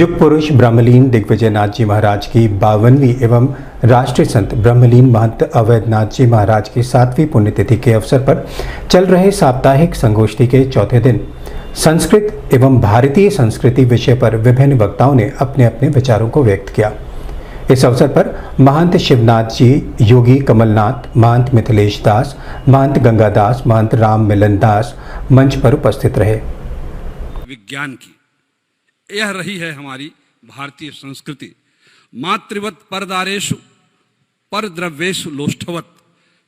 युग पुरुष ब्रह्मलीन दिग्विजयनाथ जी महाराज की 52वीं एवं राष्ट्रीय संत ब्रह्मलीन महंत अवैधनाथ जी महाराज की 7वीं पुण्यतिथि के अवसर पर चल रहे साप्ताहिक संगोष्ठी के चौथे दिन संस्कृत एवं भारतीय संस्कृति विषय पर विभिन्न वक्ताओं ने अपने अपने विचारों को व्यक्त किया। इस अवसर पर महंत शिवनाथ जी, योगी कमलनाथ, महंत मिथिलेश दास, महंत गंगादास, महंत राम मिलन दास मंच पर उपस्थित रहे। विज्ञान की यह रही है हमारी भारतीय संस्कृति। मातृवत परदारेषु परद्रव्येषु लोष्ठवत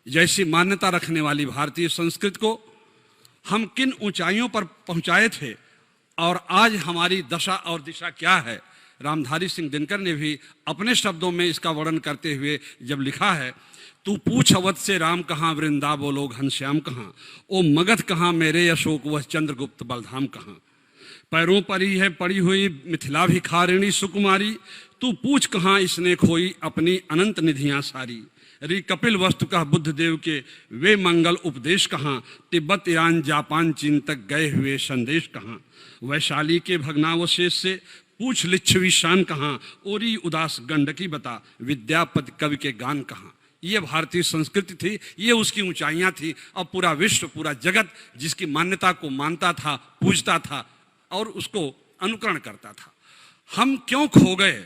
जैसी मान्यता रखने वाली भारतीय संस्कृति को हम किन ऊंचाइयों पर पहुंचाए थे और आज हमारी दशा और दिशा क्या है। रामधारी सिंह दिनकर ने भी अपने शब्दों में इसका वर्णन करते हुए जब लिखा है, तू पूछ अवध से राम कहाँ, वृंदावो लोग घनश्याम कहाँ, ओ मगध कहाँ मेरे अशोक, वह चंद्रगुप्त बलधाम कहाँ। पैरों पर ही है पड़ी हुई मिथिला भिखारिणी सुकुमारी, तू पूछ कहाँ इसने खोई अपनी अनंत निधियां सारी। री कपिल वस्तु कह बुद्ध देव के वे मंगल उपदेश कहाँ, तिब्बत ईरान जापान चीन तक गए हुए संदेश कहाँ। वैशाली के भग्नावशेष से पूछ लिच्छवी शान कहाँ, ओरी उदास गंडकी बता विद्यापति कवि के गान कहाँ। ये भारतीय संस्कृति थी, ये उसकी ऊंचाइयां थी। अब पूरा विश्व, पूरा जगत जिसकी मान्यता को मानता था, पूजता था और उसको अनुकरण करता था। हम क्यों खो गए,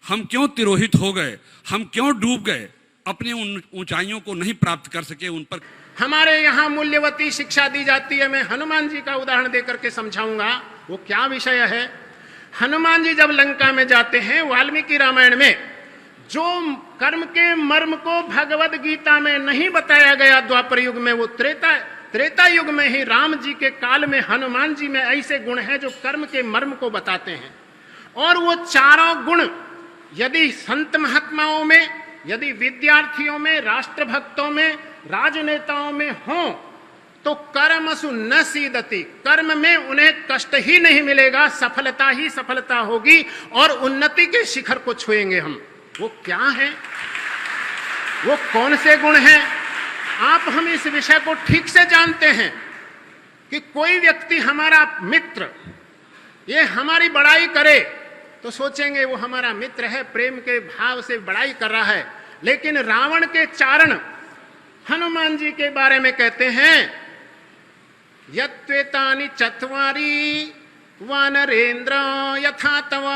हम क्यों तिरोहित हो गए, हम क्यों डूब गए, अपनी उन ऊंचाइयों को नहीं प्राप्त कर सके। उन पर हमारे यहाँ मूल्यवती शिक्षा दी जाती है। मैं हनुमान जी का उदाहरण देकर के समझाऊंगा वो क्या विषय है। हनुमान जी जब लंका में जाते हैं, वाल्मीकि रामायण में जो कर्म के मर्म को भगवद गीता में नहीं बताया गया द्वापर युग में, वो त्रेता युग में ही राम जी के काल में हनुमान जी में ऐसे गुण हैं जो कर्म के मर्म को बताते हैं। और वो चारों गुण यदि संत महात्माओं में, यदि विद्यार्थियों में, राष्ट्रभक्तों में, राजनेताओं में हों तो कर्मसु न सीदति, कर्म में उन्हें कष्ट ही नहीं मिलेगा, सफलता ही सफलता होगी और उन्नति के शिखर को छुएंगे हम। वो क्या है, वो कौन से गुण हैं? आप हम इस विषय को ठीक से जानते हैं कि कोई व्यक्ति हमारा मित्र ये हमारी बड़ाई करे तो सोचेंगे वो हमारा मित्र है, प्रेम के भाव से बड़ाई कर रहा है। लेकिन रावण के चारण हनुमान जी के बारे में कहते हैं, यत्वेतानि चत्वारि वानरेंद्र यथा तव।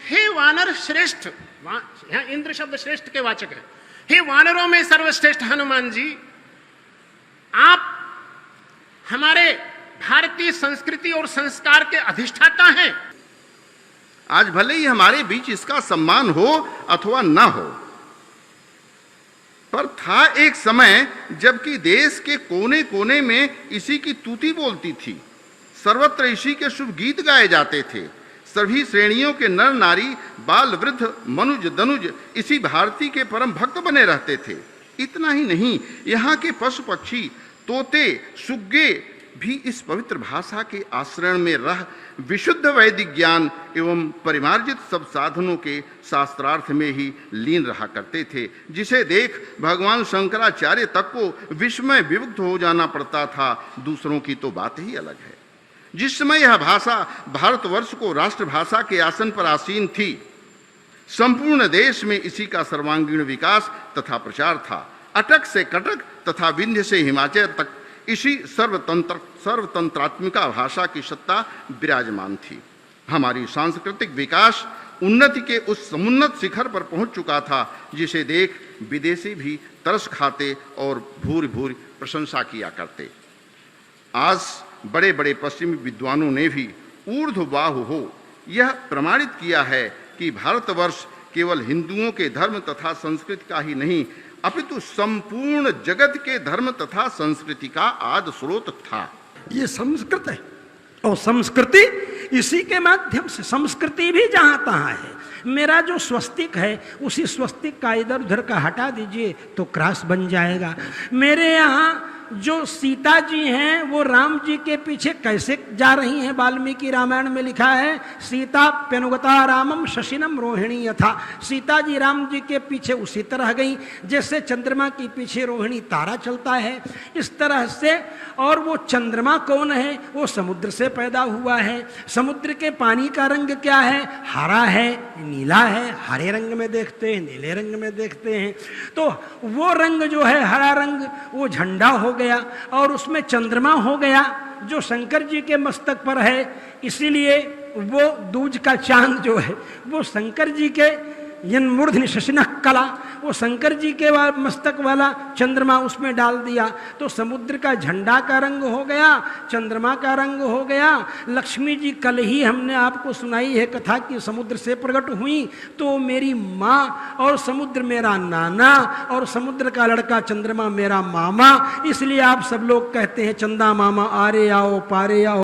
हे वानर श्रेष्ठ, यहां इंद्र शब्द श्रेष्ठ के वाचक है। हे वानरों में सर्वश्रेष्ठ हनुमान जी, आप हमारे भारतीय संस्कृति और संस्कार के अधिष्ठाता हैं। आज भले ही हमारे बीच इसका सम्मान हो अथवा न हो, पर था एक समय जबकि देश के कोने कोने में इसी की तूती बोलती थी। सर्वत्र इसी के शुभ गीत गाए जाते थे। सभी श्रेणियों के नर नारी, बाल वृद्ध, मनुज दनुज इसी भारती के परम भक्त बने रहते थे। इतना ही नहीं, यहाँ के पशु पक्षी, तोते, सुग्गे भी इस पवित्र भाषा के आश्रय में रह विशुद्ध वैदिक ज्ञान एवं परिमार्जित सब साधनों के शास्त्रार्थ में ही लीन रहा करते थे, जिसे देख भगवान शंकराचार्य तक को विस्मय विमुग्ध हो जाना पड़ता था। दूसरों की तो बात ही अलग है। जिस समय यह भाषा भारतवर्ष को राष्ट्रभाषा के आसन पर आसीन थी, संपूर्ण देश में इसी का सर्वांगीण विकास तथा प्रचार था। अटक से कटक तथा विंध्य से हिमाचल तक इसी सर्वतंत्रात्मिका भाषा की सत्ता विराजमान थी। हमारी सांस्कृतिक विकास उन्नति के उस समुन्नत शिखर पर पहुंच चुका था, जिसे देख विदेशी भी तरस खाते और भूरि भूरि प्रशंसा किया करते। आज बड़े बड़े पश्चिमी विद्वानों ने भी ऊर्ध्वबाहु हो यह प्रमाणित किया है कि भारतवर्ष केवल हिंदुओं के धर्म तथा संस्कृति का ही नहीं, अपितु संपूर्ण जगत के धर्म तथा संस्कृति का आदि स्रोत था। ये संस्कृत है और संस्कृति इसी के माध्यम से, संस्कृति भी जहां तहां है। मेरा जो स्वस्तिक है उसी स्वस्तिक का इधर उधर का हटा दीजिए तो क्रॉस बन जाएगा। मेरे यहाँ जो सीता जी हैं वो राम जी के पीछे कैसे जा रही हैं, वाल्मीकि रामायण में लिखा है सीता पेनुगता रामम शशिनम रोहिणी यथा। सीता जी राम जी के पीछे उसी तरह गई जैसे चंद्रमा के पीछे रोहिणी तारा चलता है, इस तरह से। और वो चंद्रमा कौन है? वो समुद्र से पैदा हुआ है। समुद्र के पानी का रंग क्या है? हरा है, नीला है। हरे रंग में देखते हैं, नीले रंग में देखते हैं। तो वो रंग जो है हरा रंग, वो झंडा हो गया और उसमें चंद्रमा हो गया जो शंकर जी के मस्तक पर है। इसीलिए वो दूज का चांद जो है वो शंकर जी के यन्मूर्धनि शशिनः कला, वो शंकर जी के मस्तक वाला चंद्रमा उसमें डाल दिया तो समुद्र का झंडा का रंग हो गया, चंद्रमा का रंग हो गया। लक्ष्मी जी कल ही हमने आपको सुनाई है कथा कि समुद्र से प्रकट हुई तो मेरी माँ और समुद्र मेरा नाना और समुद्र का लड़का चंद्रमा मेरा मामा। इसलिए आप सब लोग कहते हैं चंदा मामा आरे आओ पारे आओ।